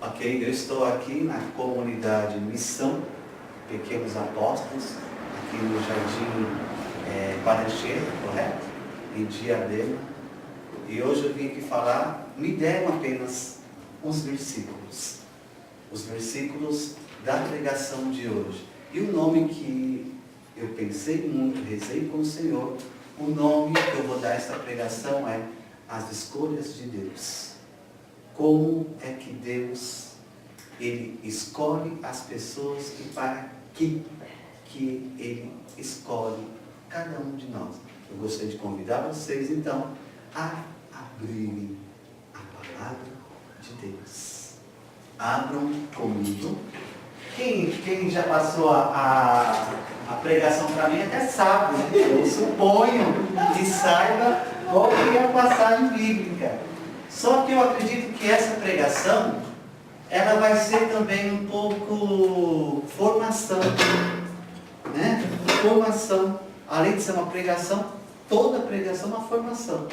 Ok, eu estou aqui na comunidade Missão Pequenos Apóstolos, aqui no Jardim Padre Cheiro, correto? Em Diadema. E hoje eu vim aqui falar, me deram apenas uns versículos. Os versículos da pregação de hoje. E o nome que eu pensei muito, rezei com o Senhor, o nome que eu vou dar a esta pregação é As Escolhas de Deus. Como é que Deus, Ele escolhe as pessoas e para que Ele escolhe cada um de nós. Eu gostaria de convidar vocês, então, a abrirem a palavra de Deus. Abram comigo. Quem já passou a pregação para mim até sabe, né? Eu suponho que saiba qual que é a passagem bíblica. Só que eu acredito que essa pregação, ela vai ser também um pouco formação, né? Formação. Além de ser uma pregação, toda pregação é uma formação,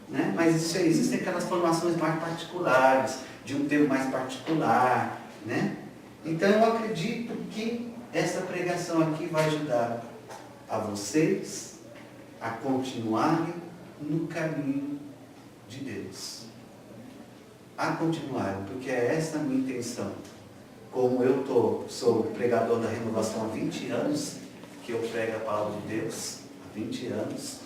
né? Mas existem aquelas formações mais particulares, de um tema mais particular, né? Então eu acredito que essa pregação aqui vai ajudar a vocês a continuarem no caminho de Deus. A continuarem, porque é essa a minha intenção. Como eu sou pregador da Renovação há 20 anos, que eu prego a palavra de Deus, há 20 anos.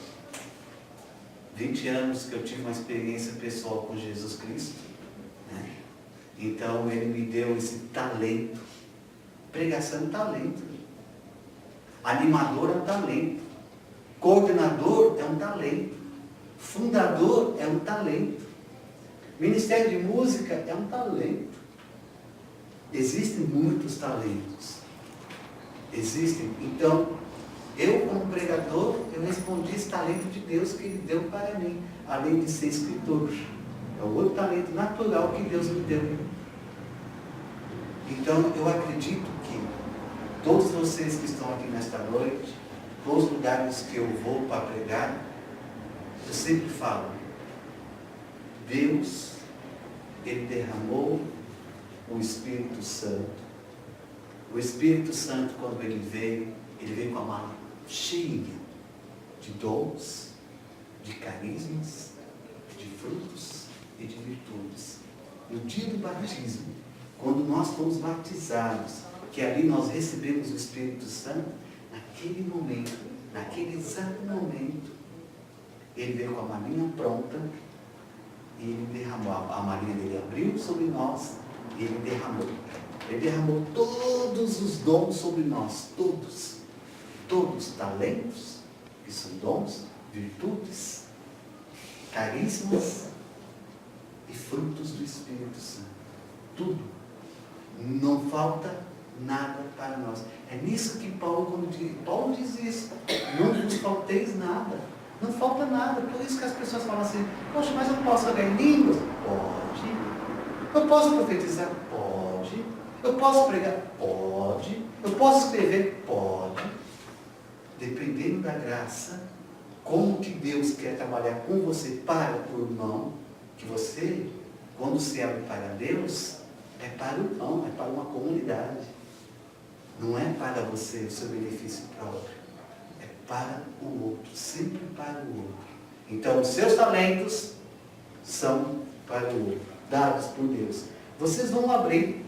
20 anos que eu tive uma experiência pessoal com Jesus Cristo, né? Então Ele me deu esse talento. Pregação é um talento. Animador é um talento. Coordenador é um talento. Fundador é um talento. Ministério de música é um talento. Existem muitos talentos. Existem. Então, eu como pregador, eu respondi esse talento de Deus que Ele deu para mim. Além de ser escritor. É o outro talento natural que Deus me deu. Então, eu acredito que todos vocês que estão aqui nesta noite, todos os lugares que eu vou para pregar, eu sempre falo, Deus, Ele derramou o Espírito Santo. O Espírito Santo, quando Ele veio com a mala cheia de dons, de carismas, de frutos e de virtudes. No dia do batismo, quando nós fomos batizados, que ali nós recebemos o Espírito Santo, naquele momento, naquele exato momento, Ele veio com a malinha pronta, e Ele derramou, a malinha dele abriu sobre nós, e Ele derramou. Ele derramou todos os dons sobre nós, todos os talentos, que são dons, virtudes, carismas e frutos do Espírito Santo. Tudo. Não falta nada para nós. É nisso que Paulo diz isso. Não vos falteis nada. Não falta nada. Por isso que as pessoas falam assim, poxa, mas eu posso falar em línguas? Pode. Eu posso profetizar? Pode. Eu posso pregar? Pode. Eu posso escrever? Pode. Dependendo da graça, como que Deus quer trabalhar com você para o irmão, que você, quando se abre para Deus, é para o irmão, é para uma comunidade. Não é para você, o seu benefício próprio. É para o outro, sempre para o outro. Então, os seus talentos são para o outro, dados por Deus. Vocês vão abrir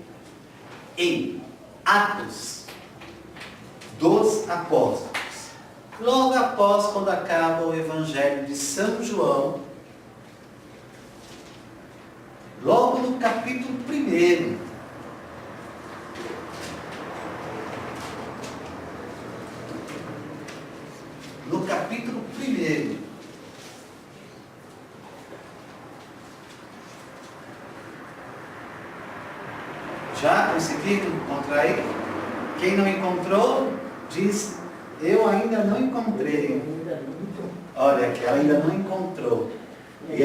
em Atos dos Apóstolos. Logo após, quando acaba o Evangelho de São João, logo no capítulo 1. No capítulo 1. Já conseguiram encontrar aí? Quem não encontrou, diz, eu ainda não encontrei. Olha aqui, ela ainda não encontrou. E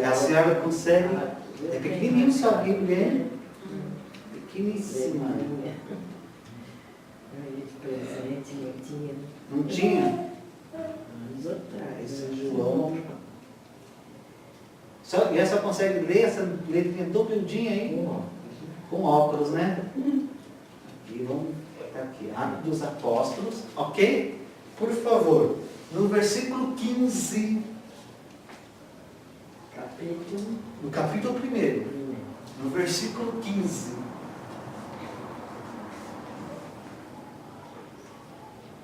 a senhora consegue. É pequenininho só a Bíblia, hein? Pequeníssima. Não tinha? Anos atrás. João. E essa consegue ler essa letrinha dobradinha aí? com óculos, né? Aqui, vamos botar aqui. Atos dos Apóstolos, ok? Por favor, no versículo 15. No capítulo 1, no versículo 15.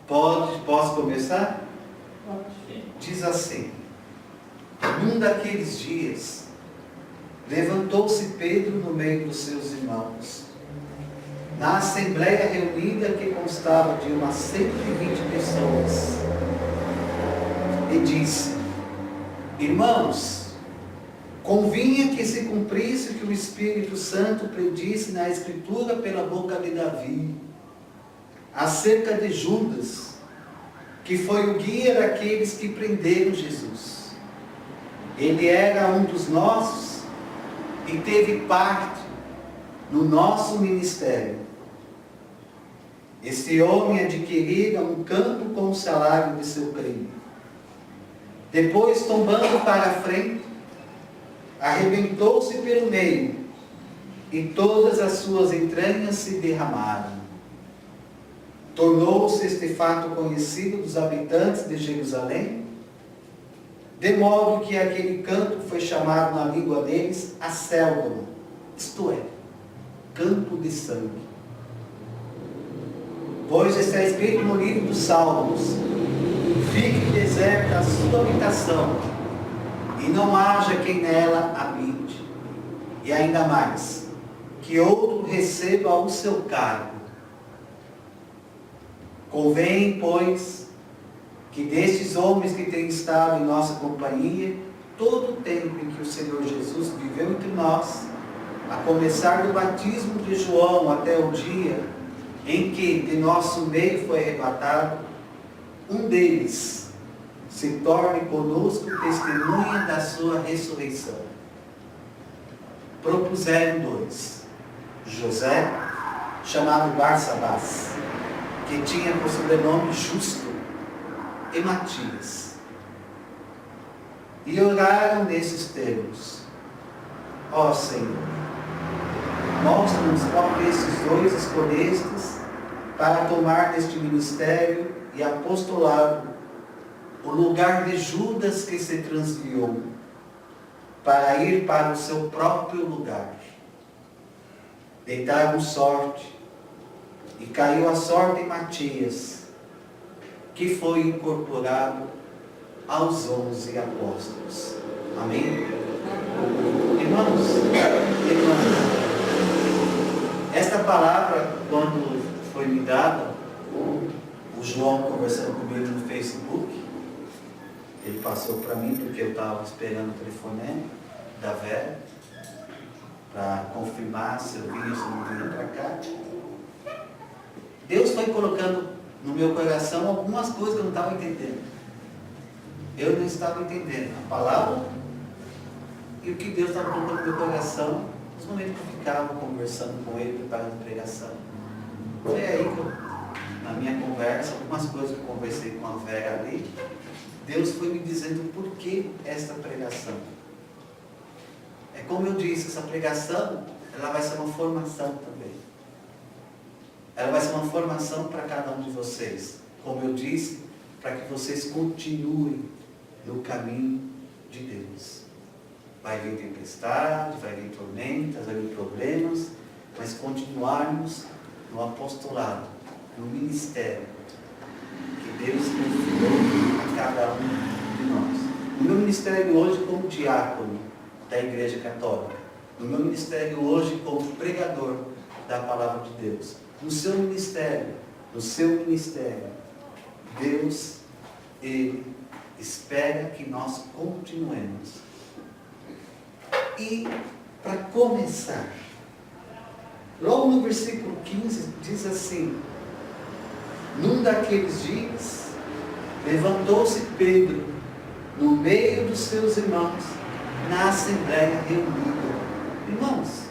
Posso começar? Pode. Diz assim: num daqueles dias, levantou-se Pedro no meio dos seus irmãos, na assembleia reunida que constava de umas 120 pessoas, e disse: irmãos, convinha que se cumprisse o que o Espírito Santo predisse na Escritura pela boca de Davi, acerca de Judas, que foi o guia daqueles que prenderam Jesus. Ele era um dos nossos e teve parte no nosso ministério. Este homem adquirira um campo com o salário de seu crime. Depois, tombando para a frente, arrebentou-se pelo meio, e todas as suas entranhas se derramaram. Tornou-se este fato conhecido dos habitantes de Jerusalém, de modo que aquele campo foi chamado na língua deles Acéldama, isto é, campo de sangue. Pois está escrito no livro dos Salmos: fique deserta a sua habitação, e não haja quem nela habite. E ainda mais, que outro receba o seu cargo. Convém, pois, que destes homens que têm estado em nossa companhia, todo o tempo em que o Senhor Jesus viveu entre nós, a começar do batismo de João até o dia em que de nosso meio foi arrebatado, um deles se torne conosco testemunha da sua ressurreição. Propuseram dois: José, chamado Barsabás, que tinha por sobrenome Justo, e Matias. E oraram nesses termos: ó Senhor, mostra-nos qual desses dois escolhestes para tomar neste ministério e apostolado o lugar de Judas, que se transviou para ir para o seu próprio lugar. Deitaram sorte, e caiu a sorte em Matias, que foi incorporado aos 11 apóstolos. Amém? Irmãos, esta palavra, quando foi me dada, o João conversando comigo no Facebook, ele passou para mim, porque eu estava esperando o telefonema da Vera, para confirmar se eu vinha ou se não vinha para cá. Deus foi colocando no meu coração algumas coisas que eu não estava entendendo. Eu não estava entendendo a palavra e o que Deus estava colocando no meu coração nos momentos que eu ficava conversando com Ele, preparando a pregação. Foi aí que eu, na minha conversa, algumas coisas que eu conversei com a Vera ali, Deus foi me dizendo por que esta pregação. É como eu disse, essa pregação, ela vai ser uma formação também. Ela vai ser uma formação para cada um de vocês. Como eu disse, para que vocês continuem no caminho de Deus. Vai vir tempestade, vai vir tormentas, vai vir problemas, mas continuarmos no apostolado, no ministério que Deus confiou a cada um de nós. No meu ministério hoje como diácono da Igreja Católica, no meu ministério hoje como pregador da Palavra de Deus, no seu ministério, Deus, Ele espera que nós continuemos. E, para começar, logo no versículo 15, diz assim: num daqueles dias, levantou-se Pedro, no meio dos seus irmãos, na assembleia reunida. Irmãos,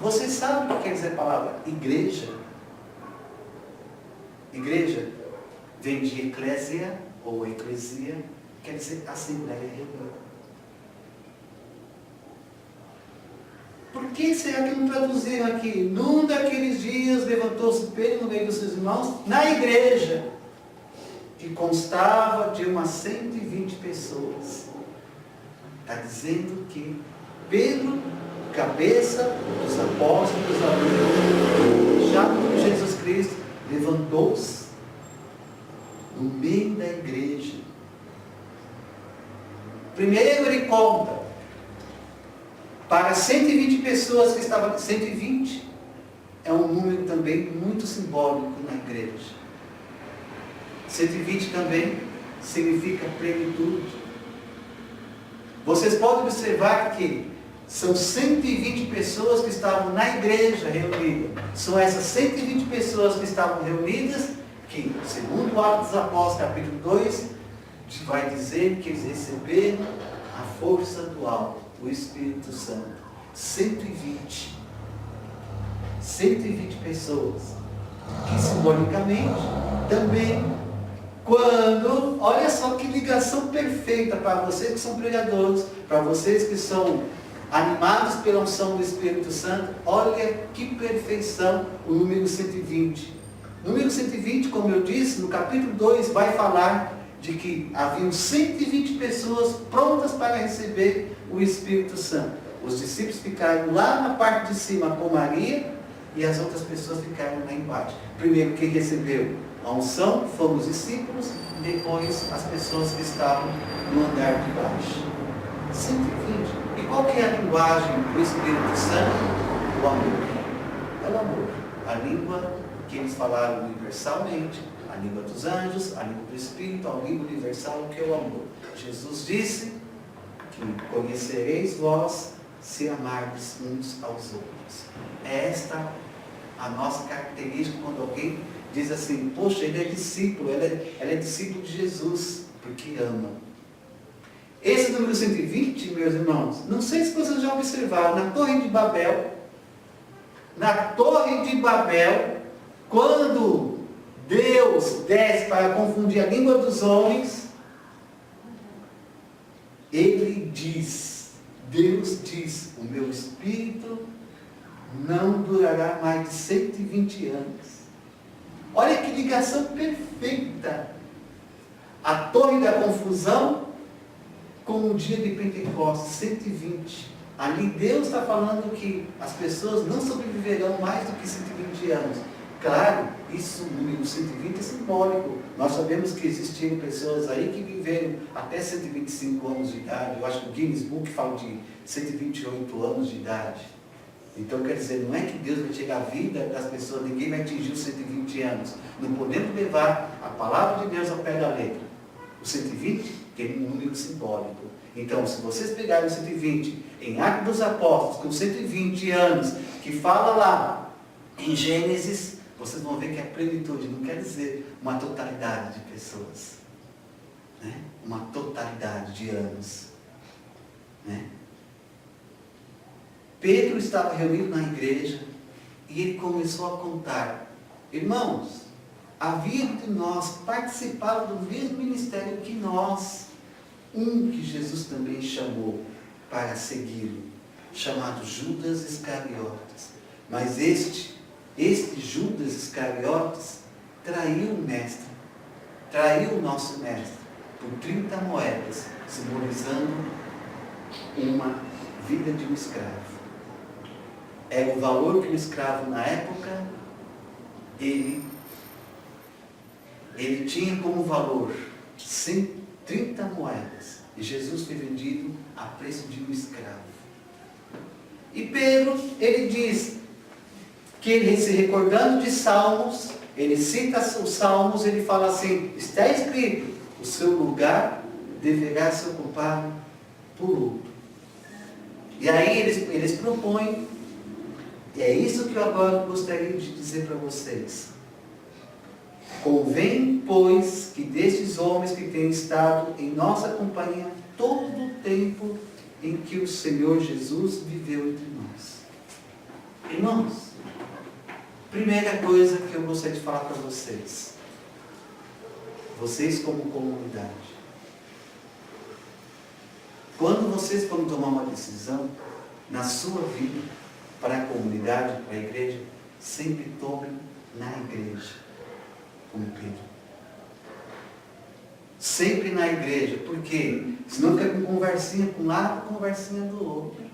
vocês sabem o que quer dizer a palavra igreja? Igreja vem de eclésia ou eclesia, quer dizer assembleia reunida. Por que será que não traduziram aqui? Num daqueles dias levantou-se Pedro no meio dos seus irmãos, na igreja, que constava de umas 120 pessoas. Está dizendo que Pedro, cabeça dos apóstolos, já por Jesus Cristo, levantou-se no meio da igreja. Primeiro ele conta para 120 pessoas que estavam. 120 é um número também muito simbólico na igreja. 120 também significa plenitude. Vocês podem observar que são 120 pessoas que estavam na igreja reunidas. São essas 120 pessoas que estavam reunidas que, segundo o Atos dos Apóstolos, capítulo 2, vai dizer que eles receberam a força do alto, o Espírito Santo. 120. 120 pessoas. Que simbolicamente também, quando, olha só que ligação perfeita para vocês que são pregadores, para vocês que são animados pela unção do Espírito Santo, olha que perfeição o número 120. O número 120, como eu disse, no capítulo 2, vai falar de que haviam 120 pessoas prontas para receber o Espírito Santo. Os discípulos ficaram lá na parte de cima com Maria e as outras pessoas ficaram lá embaixo. Primeiro quem recebeu a unção foram os discípulos, depois as pessoas que estavam no andar de baixo. 120. E qual que é a linguagem do Espírito Santo? O amor. É o amor. A língua que eles falaram universalmente, a língua dos anjos, a língua do Espírito, a língua universal, que é o amor. Jesus disse que conhecereis vós se amardes uns aos outros. É esta a nossa característica quando alguém diz assim, poxa, ele é discípulo, ela é discípulo de Jesus, porque ama. Esse número 120, meus irmãos, não sei se vocês já observaram, na Torre de Babel, quando Deus desce para confundir a língua dos homens, Deus diz, o meu espírito não durará mais de 120 anos. Olha que ligação perfeita. A torre da confusão com o dia de Pentecostes, 120. Ali Deus está falando que as pessoas não sobreviverão mais do que 120 anos. Claro, isso, o número 120 é simbólico. Nós sabemos que existiram pessoas aí que viveram até 125 anos de idade. Eu acho que o Guinness Book fala de 128 anos de idade. Então, quer dizer, não é que Deus vai chegar à vida das pessoas, ninguém vai atingir os 120 anos. Não podemos levar a palavra de Deus ao pé da letra. O 120 tem um número simbólico. Então, se vocês pegarem o 120 em Atos dos Apóstolos, com 120 anos, que fala lá em Gênesis, vocês vão ver que a plenitude não quer dizer uma totalidade de pessoas, né? Uma totalidade de anos, né? Pedro estava reunido na igreja e ele começou a contar, irmãos, havia de nós participado do mesmo ministério que nós, um que Jesus também chamou para segui-lo, chamado Judas Iscariotes. Mas este Judas Iscariotes traiu o mestre, traiu o nosso mestre por 30 moedas, simbolizando uma vida de um escravo. Era o valor que o escravo na época, ele tinha como valor 130 moedas. E Jesus foi vendido a preço de um escravo. E Pedro, ele diz que ele, se recordando de Salmos, ele cita os Salmos, ele fala assim, está escrito, o seu lugar deverá ser ocupado por outro. E aí eles propõem, e é isso que eu agora gostaria de dizer para vocês. Convém, pois, que destes homens que têm estado em nossa companhia todo o tempo em que o Senhor Jesus viveu entre nós. Irmãos, primeira coisa que eu gostaria de falar para vocês como comunidade, quando vocês forem tomar uma decisão na sua vida, para a comunidade, para a igreja, sempre tome na igreja, como Pedro. Sempre na igreja, porque senão fica com conversinha com um lado, conversinha do outro.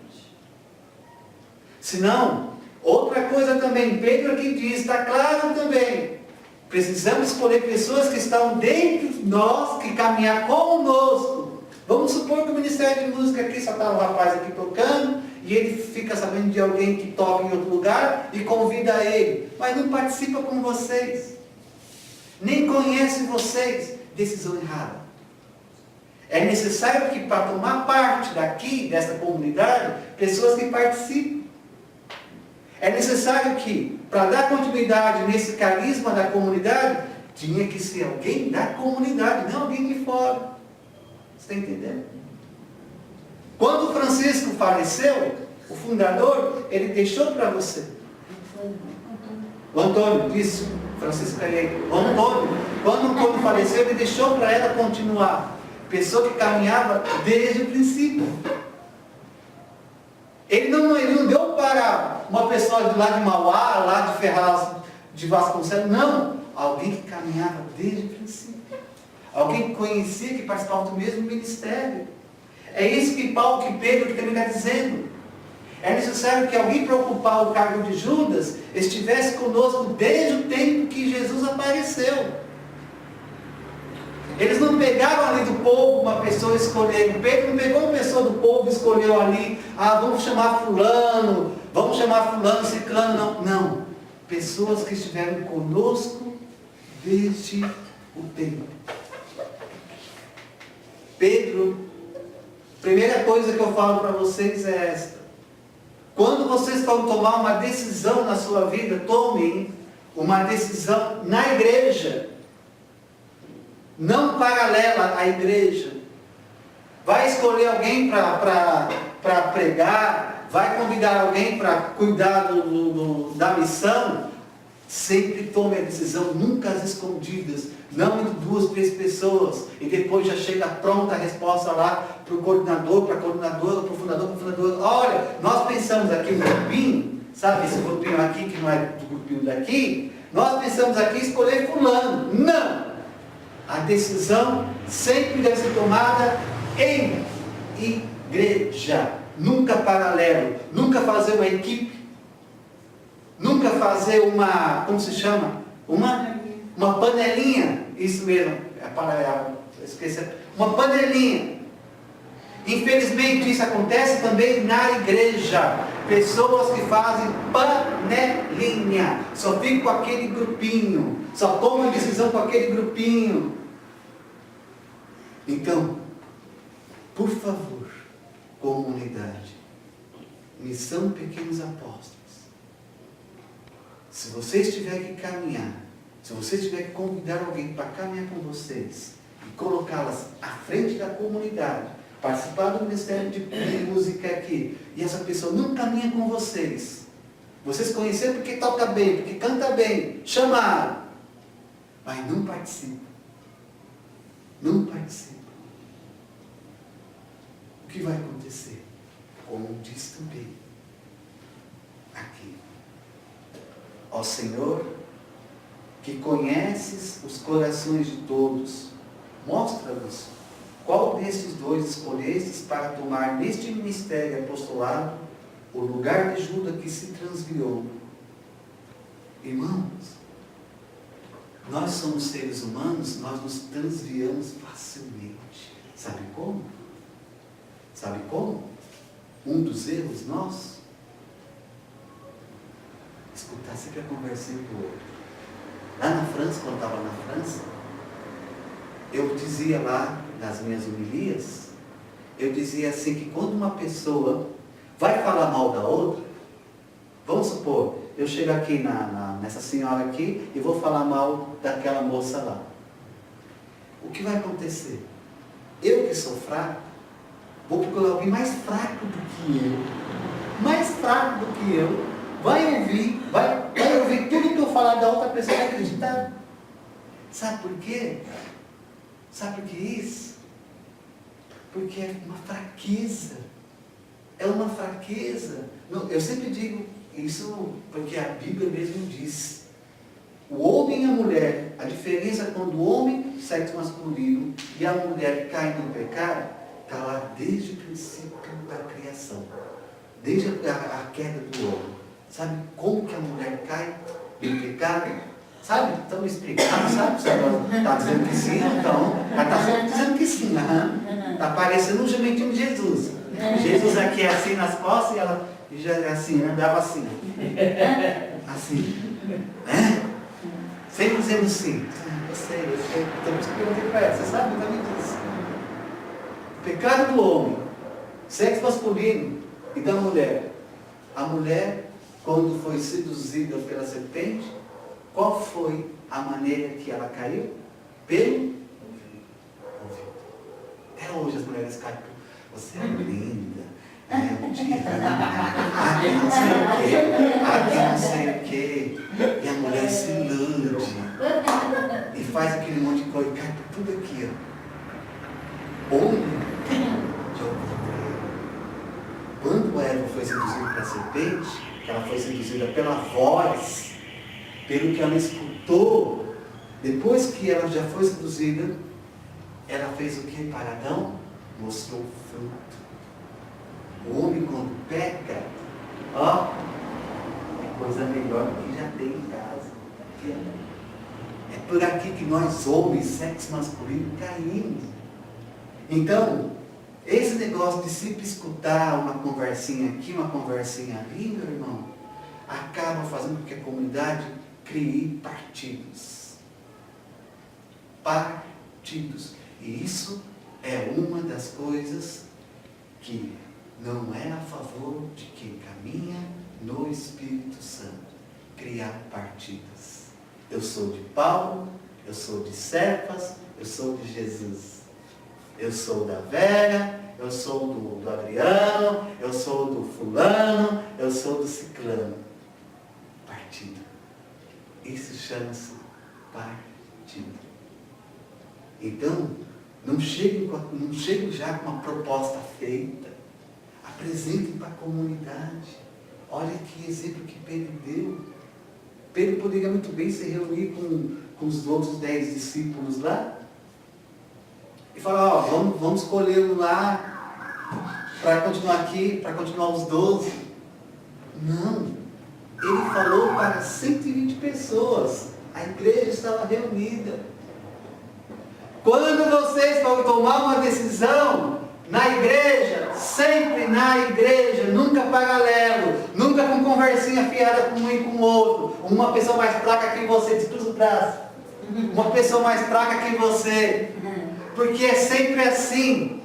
Senão, outra coisa também, Pedro aqui diz, está claro também, precisamos escolher pessoas que estão dentro de nós, que caminhar conosco. Vamos supor que o Ministério de Música aqui só está um rapaz aqui tocando, e ele fica sabendo de alguém que toca em outro lugar e convida ele, mas não participa com vocês, nem conhece vocês. Decisão errada. É necessário que para tomar parte daqui, dessa comunidade, pessoas que participem. É necessário que, para dar continuidade nesse carisma da comunidade, tinha que ser alguém da comunidade, não alguém de fora. Você está entendendo? Quando Francisco faleceu, o fundador, ele deixou para você. O Antônio, isso, Francisco Calhei. O Antônio, quando o Antônio faleceu, ele deixou para ela continuar. Pessoa que caminhava desde o princípio. Ele não deu para uma pessoa de lá de Mauá, lá de Ferraz, de Vasconcelos, não. Alguém que caminhava desde o princípio. Alguém que conhecia, que participava do mesmo ministério. É isso que Paulo, que Pedro que também está dizendo. É necessário que alguém para ocupar o cargo de Judas estivesse conosco desde o tempo que Jesus apareceu. Eles não pegaram ali do povo uma pessoa e escolheram. Pedro não pegou uma pessoa do povo e escolheu ali, vamos chamar fulano, ciclano, não. Não. Pessoas que estiveram conosco desde o tempo. Pedro, primeira coisa que eu falo para vocês é esta. Quando vocês vão tomar uma decisão na sua vida, tomem uma decisão na igreja. Não paralela à igreja. Vai escolher alguém para pregar, vai convidar alguém para cuidar da missão. Sempre tome a decisão, nunca às escondidas. Não entre 2, 3 pessoas. E depois já chega pronta a resposta lá para o coordenador, para a coordenadora, para o fundador. Olha, nós pensamos aqui no grupinho, sabe esse grupinho aqui que não é do grupinho daqui? Nós pensamos aqui em escolher fulano. Não! A decisão sempre deve ser tomada em igreja. Nunca paralelo. Nunca fazer uma equipe. Nunca fazer uma, como se chama? Uma panelinha. Isso mesmo. Esqueci. Uma panelinha. Infelizmente isso acontece também na igreja. Pessoas que fazem panelinha. Só ficam com aquele grupinho. Só tomam decisão com aquele grupinho. Então, por favor, comunidade, missão Pequenos Apóstolos. Se vocês tiverem que caminhar, se vocês tiverem que convidar alguém para caminhar com vocês e colocá-las à frente da comunidade, participar do Ministério de Música aqui, e essa pessoa não caminha com vocês, vocês conheceram porque toca bem, porque canta bem, chamaram, mas não participa. Não participa. O que vai acontecer? Como diz também aqui. Ó Senhor, que conheces os corações de todos, mostra-nos qual destes 2 escolhestes para tomar neste ministério e apostolado o lugar de Judas que se transviou. Irmãos, nós somos seres humanos, nós nos transviamos facilmente. Sabe como? Sabe como? Um dos erros nossos, escutar sempre a conversinha do outro. Lá na França, quando estava na França, eu dizia lá, nas minhas homilias, eu dizia assim, que quando uma pessoa vai falar mal da outra, vamos supor, eu chego aqui nessa senhora aqui e vou falar mal daquela moça lá. O que vai acontecer? Eu que sou fraco, vou procurar alguém mais fraco do que eu, vai ouvir tudo que eu falar da outra pessoa e vai acreditar. Sabe por quê? Sabe por que isso? Porque é uma fraqueza. É uma fraqueza. Eu sempre digo Isso porque a Bíblia mesmo diz. O homem e a mulher, a diferença quando o homem, sexo masculino, e a mulher cai no pecado, está lá desde o princípio da criação. Desde a queda do homem. Sabe como que a mulher cai no pecado? Sabe? Estão explicando, sabe? Está dizendo que sim, então. Ela está sempre dizendo que sim. Está parecendo um jumentinho de Jesus. Jesus aqui é assim nas costas e ela já é assim, andava assim. Assim. Sempre dizendo sim. Eu sei. Então, por isso que eu perguntei para ela. Você sabe? Eu também disse. O pecado do homem, sexo masculino e da mulher. A mulher, quando foi seduzida pela serpente, qual foi a maneira que ela caiu? Pelo ouvido. Até hoje as mulheres caem. Você é linda. Aqui não sei o quê. Aqui não sei o quê. E a mulher se ilude. E faz aquele monte de coisa. E cai por tudo aqui. Homem de ouvido. Quando Eva foi seduzida pela serpente, ela foi seduzida pela voz, pelo que ela escutou, depois que ela já foi seduzida, ela fez o que para Adão? Mostrou o fruto. O homem quando peca, é coisa melhor do que já tem em casa. É por aqui que nós homens, sexo masculino, caímos. Então, esse negócio de sempre escutar uma conversinha aqui, uma conversinha ali, meu irmão, acaba fazendo com que a comunidade crie partidos. Partidos. E isso é uma das coisas que não é a favor de quem caminha no Espírito Santo. Criar partidos. Eu sou de Paulo, eu sou de Cefas, eu sou de Jesus. Eu sou da Vera, eu sou do Adriano, eu sou do fulano, eu sou do ciclano. Partido. Isso chama-se partido. Então, não chegue já com uma proposta feita. Apresentem para a comunidade. Olha que exemplo que Pedro deu. Pedro poderia muito bem se reunir com os outros 10 discípulos lá. E falar, vamos escolher um lá para continuar aqui, para continuar os 12. Não. Ele falou para 120 pessoas. A igreja estava reunida. Quando vocês vão tomar uma decisão, na igreja, sempre na igreja, nunca paralelo, nunca com conversinha fiada com um e com o outro. Uma pessoa mais fraca que você, descruza o braço. Uma pessoa mais fraca que você. Porque é sempre assim.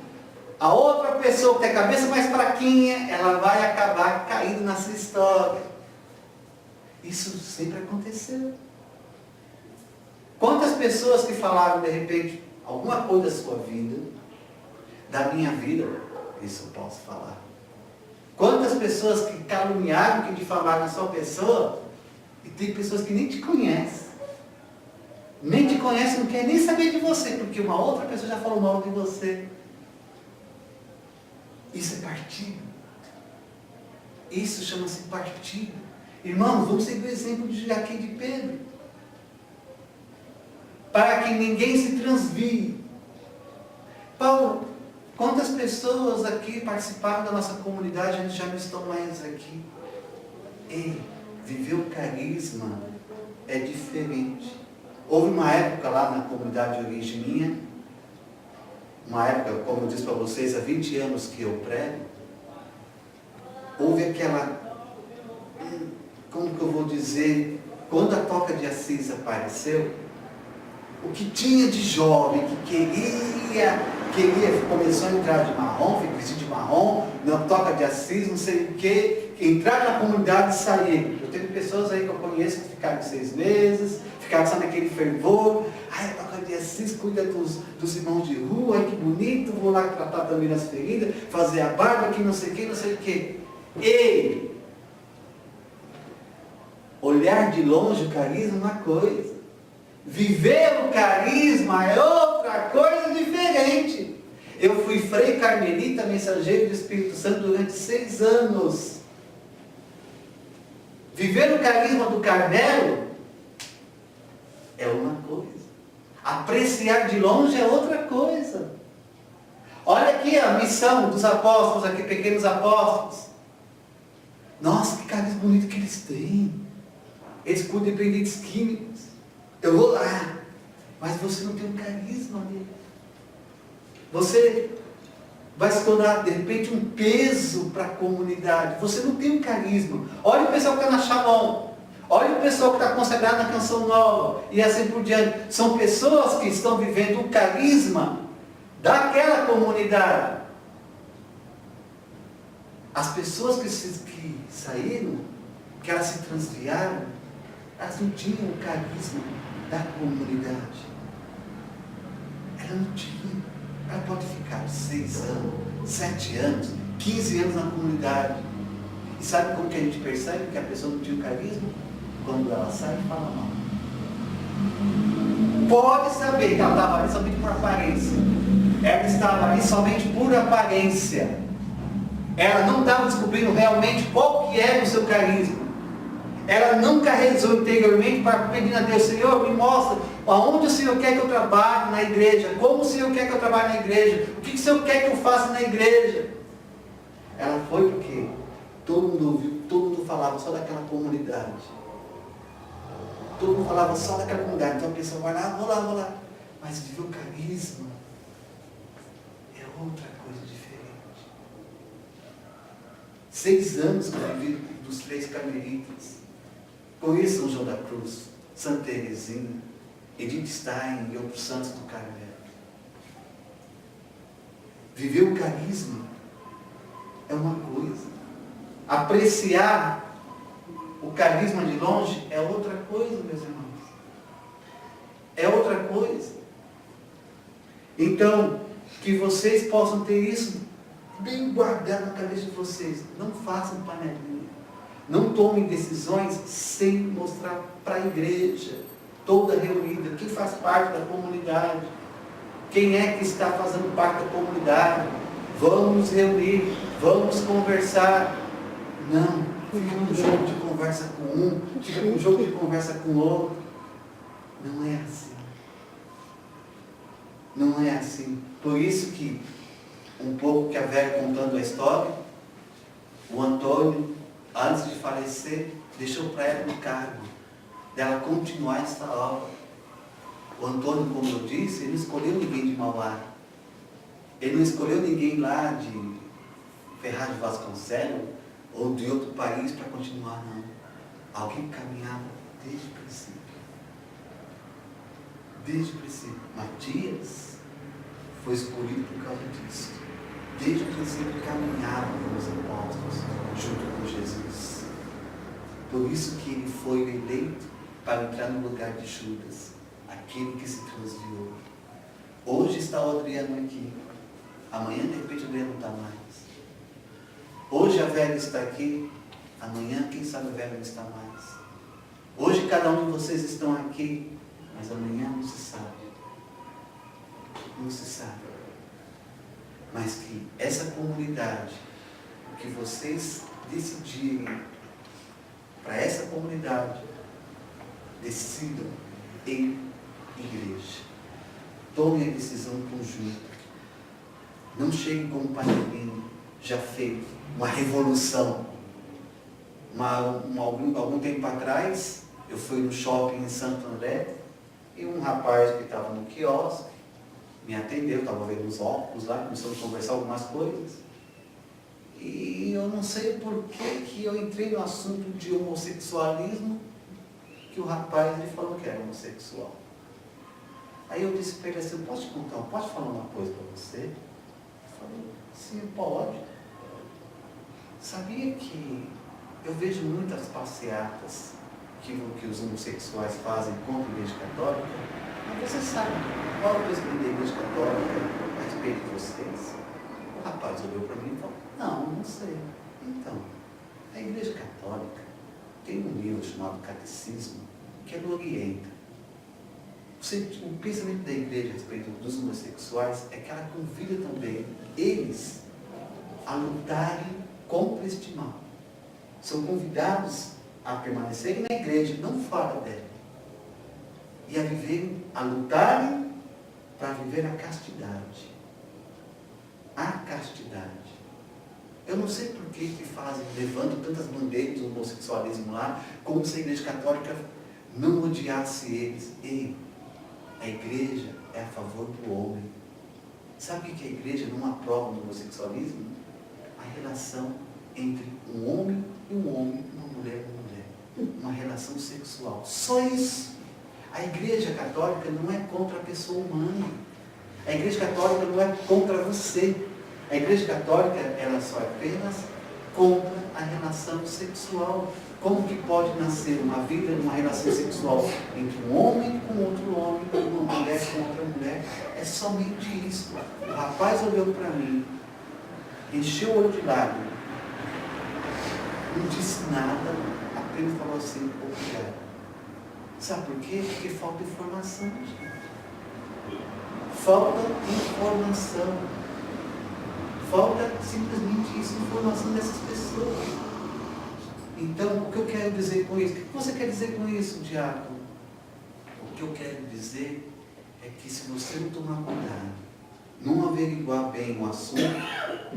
A outra pessoa que tem a cabeça mais fraquinha, ela vai acabar caindo nessa história. Isso sempre aconteceu. Quantas pessoas que falaram de repente alguma coisa da sua vida, da minha vida, isso eu posso falar. Quantas pessoas que caluniaram, que difamaram a sua pessoa, e tem pessoas que nem te conhecem. Nem te conhece, não quer nem saber de você, porque uma outra pessoa já falou mal de você. Isso é partido. Isso chama-se partido. Irmãos, vamos seguir o exemplo de Jaque e de Pedro. Para que ninguém se transvie. Paulo, quantas pessoas aqui participaram da nossa comunidade já não estão mais aqui? Ei, viver o carisma é diferente. Houve uma época lá na comunidade de origem minha, uma época, como eu disse para vocês, há 20 anos que eu prego, houve aquela, como que eu vou dizer, quando a Toca de Assis apareceu, o que tinha de jovem que começou a entrar de marrom, foi vestido de marrom, na Toca de Assis, não sei o que, entrar na comunidade e sair. Eu tenho pessoas aí que eu conheço que ficaram 6 meses, ficaram só naquele fervor. Ai, a Toca de Assis cuida dos irmãos de rua, ai que bonito, vou lá tratar também nas feridas, fazer a barba, que não sei o que, não sei o que. Ei! Olhar de longe o carisma é uma coisa. Viver o carisma é outra coisa diferente. Eu fui frei carmelita, mensageiro do Espírito Santo durante 6 anos. Viver o carisma do Carmelo é uma coisa. Apreciar de longe é outra coisa. Olha aqui a missão dos apóstolos, aqui, pequenos apóstolos. Nossa, que carisma bonito que eles têm. Eles cuidam de dependentes químicos. Eu vou lá. Mas você não tem um carisma dele. Você vai se tornar, de repente, um peso para a comunidade. Você não tem um carisma. Olha o pessoal que está na Shalom. Olha o pessoal que está consagrado na Canção Nova. E assim por diante. São pessoas que estão vivendo o carisma daquela comunidade. As pessoas que saíram, que elas se transviaram, elas não tinham o carisma da comunidade. Ela não tinha. Ela pode ficar 6 anos, 7 anos, 15 anos na comunidade. E sabe como que a gente percebe que a pessoa não tinha o carisma? Quando ela sai e fala mal. Pode saber que ela estava ali somente por aparência. Ela estava ali somente por aparência. Ela não estava descobrindo realmente qual que era o seu carisma. Ela nunca rezou interiormente para pedir a Deus: Senhor, me mostra aonde o Senhor quer que eu trabalhe na igreja, como o Senhor quer que eu trabalhe na igreja, o que o Senhor quer que eu faça na igreja. Ela foi porque todo mundo ouviu, todo mundo falava só daquela comunidade. Todo mundo falava só daquela comunidade. Então a pessoa vai lá, vou lá. Mas viver o carisma é outra coisa diferente. 6 anos que eu vivi dos 3 carmelitas. Conheço São João da Cruz, Santa Teresinha, Edith Stein e outros santos do Carmelo. Viver o carisma é uma coisa. Apreciar o carisma de longe é outra coisa, meus irmãos. É outra coisa. Então, que vocês possam ter isso bem guardado na cabeça de vocês. Não façam panelinha. Não tomem decisões sem mostrar para a igreja, toda reunida, quem faz parte da comunidade, quem é que está fazendo parte da comunidade. Vamos nos reunir, vamos conversar. Não, fica um jogo de conversa com um, fica um jogo de conversa com o outro. Não é assim. Não é assim. Por isso que, um pouco que a Vera contando a história, o Antônio, antes de falecer, deixou para ela um cargo dela continuar essa obra. O Antônio, como eu disse, ele não escolheu ninguém de Mauá. Ele não escolheu ninguém lá de Ferraz de Vasconcelos ou de outro país para continuar, não. Alguém caminhava desde o princípio. Desde o princípio. Matias foi escolhido por causa disso. Desde o princípio caminhava com os apóstolos, junto com Jesus. Por isso que ele foi eleito para entrar no lugar de Judas, aquele que se transviou. Hoje está o Adriano aqui. Amanhã, de repente, o Adriano não está mais. Hoje a Vera está aqui. Amanhã, quem sabe, a Vera não está mais. Hoje cada um de vocês estão aqui, mas amanhã não se sabe. Não se sabe. Mas que essa comunidade, o que vocês decidirem para essa comunidade, decidam em igreja. Tomem a decisão conjunta. Não cheguem como um panelinho já feito, uma revolução. Algum tempo atrás, eu fui no shopping em Santo André e um rapaz que estava no quiosque me atendeu, estava vendo os óculos lá, começamos a conversar algumas coisas. E eu não sei por que eu entrei no assunto de homossexualismo, que o rapaz ele falou que era homossexual. Aí eu disse para ele assim: posso te contar, posso falar uma coisa para você? Ele falou: sim, pode. Sabia que eu vejo muitas passeatas que os homossexuais fazem contra a Igreja Católica? Mas você sabe qual é o pensamento da Igreja Católica a respeito de vocês? O rapaz olhou para mim e falou: não sei. Então, a Igreja Católica tem um livro chamado Catecismo que ela orienta. O pensamento da igreja a respeito dos homossexuais é que ela convida também eles a lutarem contra este mal. São convidados a permanecerem na igreja, não fora dela. E a viverem, a lutarem para viver a castidade. A castidade. Eu não sei por que fazem, levantam tantas bandeiras do homossexualismo lá, como se a igreja católica não odiasse eles. Ei, a igreja é a favor do homem. Sabe o que a igreja não aprova no homossexualismo? A relação entre um homem e uma mulher e uma mulher. Uma relação sexual. Só isso. A igreja católica não é contra a pessoa humana. A igreja católica não é contra você. A igreja católica, ela só é apenas contra a relação sexual. Como que pode nascer uma vida numa relação sexual entre um homem com outro homem, uma mulher com outra mulher? É somente isso. O rapaz olhou para mim, encheu o olho de lágrimas, não disse nada, apenas falou assim, obrigado. Sabe por quê? Porque falta informação, gente. Falta informação. Falta simplesmente isso, informação dessas pessoas. Então, o que eu quero dizer com isso? O que você quer dizer com isso, diácono? O que eu quero dizer é que se você não tomar cuidado, não averiguar bem o assunto,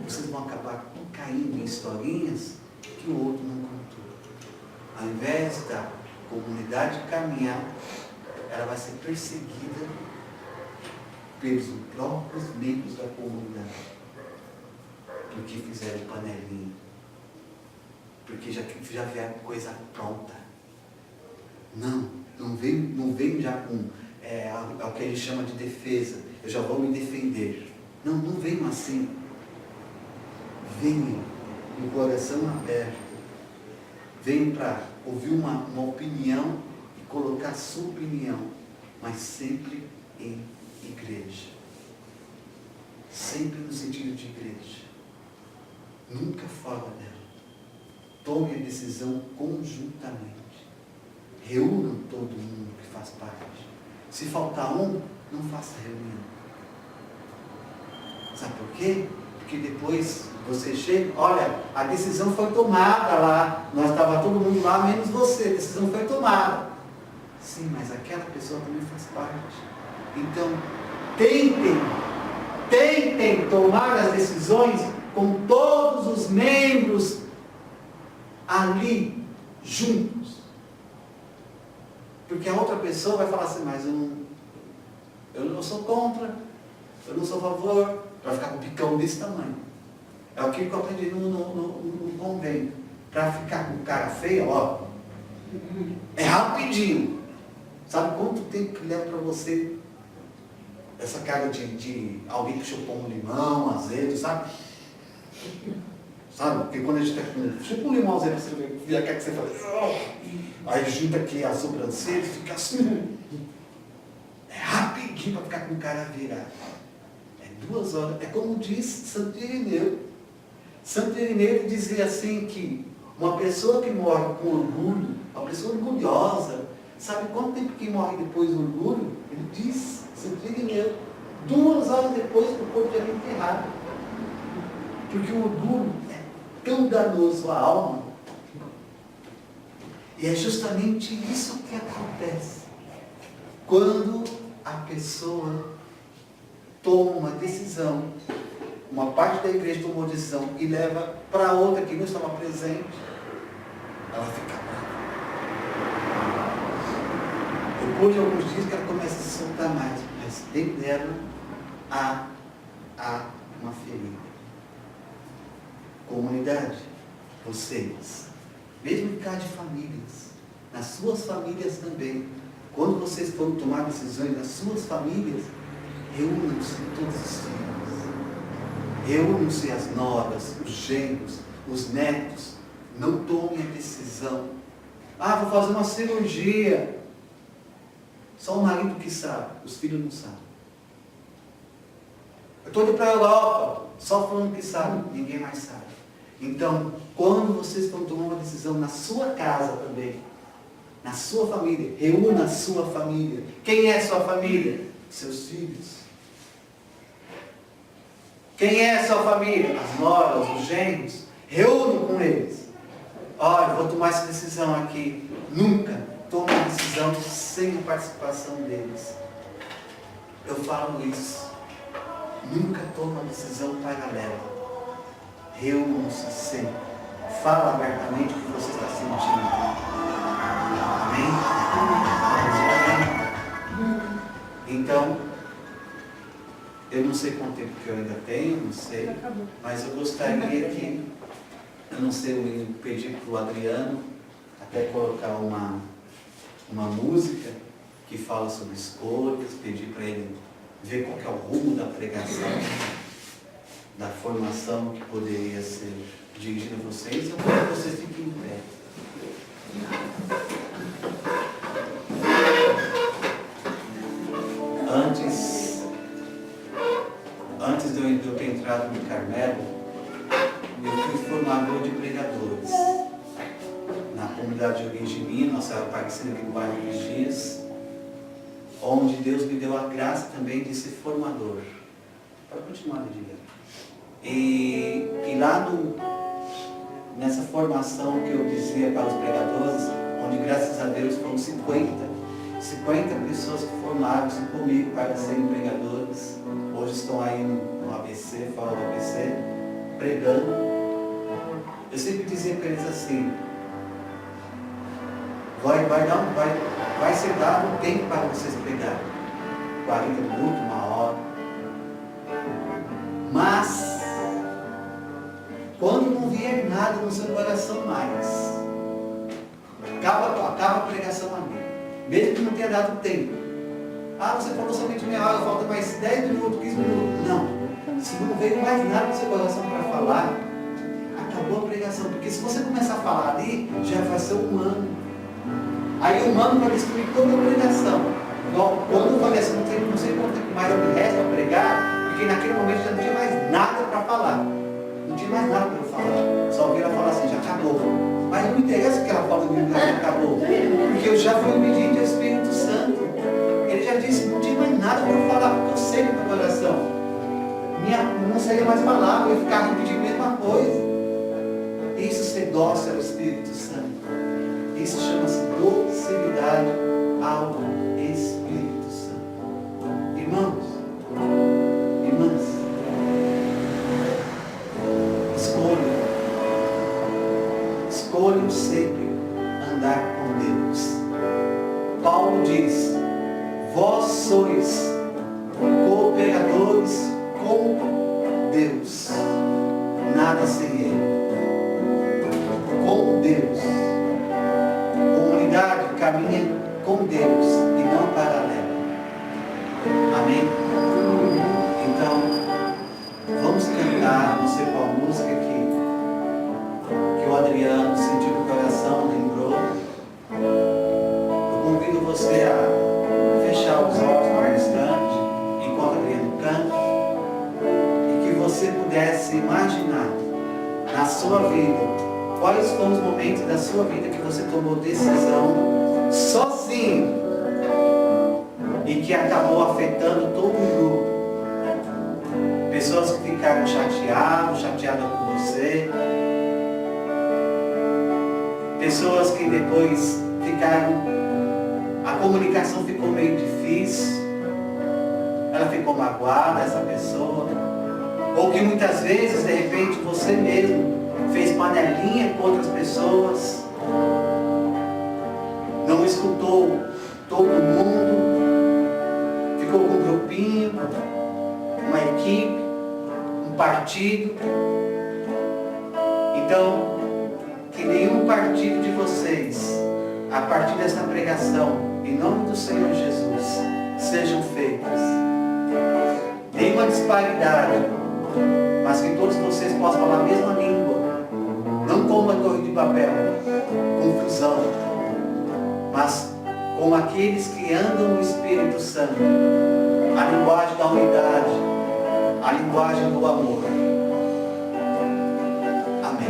vocês vão acabar caindo em historinhas que o outro não contou. Ao invés da comunidade caminhar, ela vai ser perseguida pelos próprios membros da comunidade. Porque fizeram panelinha. Porque já vieram coisa pronta. Não vem já com o que a gente chama de defesa. Eu já vou me defender. Não venham assim. Venham com o coração aberto. Venham para ouvir uma opinião e colocar a sua opinião, mas sempre em igreja. Sempre no sentido de igreja. Nunca fora dela. Tome a decisão conjuntamente. Reúnam todo mundo que faz parte. Se faltar um, não faça reunião. Sabe por quê? Porque depois você chega, olha, a decisão foi tomada lá. Nós estava todo mundo lá, menos você. A decisão foi tomada. Sim, mas aquela pessoa também faz parte. Então, tentem tomar as decisões com todos os membros ali, juntos. Porque a outra pessoa vai falar assim, mas eu não sou contra, eu não sou a favor, para ficar com um picão desse tamanho. É o que eu aprendi no convênio. Para ficar com cara feia, ó, é rapidinho. Sabe quanto tempo que leva para você essa cara de alguém que chupou um limão, azedo, sabe? Sabe? Porque quando a gente está com chupa um limão azedo, você vira que você faz. Aí junta aqui a sobrancelha e fica assim. É rapidinho para ficar com o cara virado. É 2 horas. É como diz Santo Irineu. Santo Irineu dizia assim que uma pessoa que morre com orgulho, uma pessoa orgulhosa, sabe quanto tempo que morre depois do orgulho? Ele diz, Santo Irineu, 2 horas depois que o corpo já é enterrado. Porque o orgulho é tão danoso à alma. E é justamente isso que acontece. Quando a pessoa toma uma decisão, uma parte da igreja tomou uma decisão e leva para outra que não estava presente, ela fica brava. Depois de alguns dias que ela começa a se soltar mais, mas dentro dela há uma ferida. Comunidade, vocês, mesmo em casa de famílias, nas suas famílias também, quando vocês forem tomar decisões nas suas famílias, reúnam-se todos os filhos, reúnam-se as noras, os genros, os netos, não tomem a decisão, vou fazer uma cirurgia, só o marido que sabe, os filhos não sabem. Eu estou indo para a Europa, só falando que sabe, ninguém mais sabe. Então, quando vocês estão tomando uma decisão na sua casa também, na sua família, reúna a sua família. Quem é sua família? Seus filhos. Quem é sua família? As noras, os genros. Reúnam com eles. eu vou tomar essa decisão aqui. Nunca tome uma decisão sem a participação deles. Eu falo isso. Nunca tome uma decisão paralela. Reúnam-se sempre. Fala abertamente o que você está sentindo. Amém? Então, eu não sei quanto tempo que eu ainda tenho, não sei, mas eu gostaria que, eu não sei, eu pedir para o Adriano até colocar uma música que fala sobre escolhas, pedir para ele ver qual que é o rumo da pregação, da formação que poderia ser dirigida a vocês. Eu quero que vocês fiquem em pé. Antes de eu ter entrado no Carmelo, eu fui formador de pregadores na comunidade de Origem Minha, nossa parecida aqui no bairro de Vigias, onde Deus me deu a graça também de ser formador. Pode continuar, Lidia. E lá nessa formação que eu dizia para os pregadores, onde graças a Deus foram 50 pessoas que formaram-se comigo para serem pregadores. Hoje estão aí no ABC, fora do ABC, pregando. Eu sempre dizia para eles assim, vai ser dado um tempo para vocês pregarem. 40 minutos, 1 hora. Mas, quando não vier nada no seu coração mais, acaba a pregação ali. Mesmo que não tenha dado tempo. Você falou somente 1 hora, falta mais 10 minutos, 15 minutos. Não. Se não veio mais nada no seu coração para falar, acabou a pregação. Porque se você começar a falar ali, já vai ser humano. Aí o humano vai destruir toda a pregação. Igual, quando eu falei assim, não sei quanto tempo mais eu me resta para pregar, porque naquele momento já não tinha mais nada para falar. Não tinha mais nada para eu falar. Só ouvi ela falar assim, já acabou. Mas não me interessa o que ela fala de mim, já acabou. Porque eu já fui obediente ao Espírito Santo. Ele já disse, não tinha mais nada para eu falar, porque eu sei no meu coração. Não saía mais palavra, eu ia ficar repetindo a mesma coisa. Isso ser dócil ao Espírito Santo. Isso chama-se docilidade ao Espírito Santo. Irmãos, irmãs, escolham sempre andar com Deus. Paulo diz, vós sois cooperadores com Deus, nada sem Ele. Com Deus. Comunidade caminha com Deus e não paralela. Amém? Então, vamos cantar, não sei qual música que o Adriano sentiu no coração, lembrou. Eu convido você a fechar os olhos por um instante, enquanto o Adriano canta, e que você pudesse imaginar na sua vida, quais foram os momentos da sua vida que você tomou decisão sozinho e que acabou afetando todo o grupo? Pessoas que ficaram chateadas com você. Pessoas que depois a comunicação ficou meio difícil. Ela ficou magoada, essa pessoa. Ou que muitas vezes, de repente, você mesmo fez panelinha com outras pessoas, não escutou todo mundo, ficou com um grupinho, uma equipe, um partido. Então, que nenhum partido de vocês, a partir desta pregação, em nome do Senhor Jesus, sejam feitas. Nenhuma disparidade, mas que todos vocês possam falar a mesma língua. Não como a torre de Babel, confusão, mas como aqueles que andam no Espírito Santo, a linguagem da unidade, a linguagem do amor. Amém.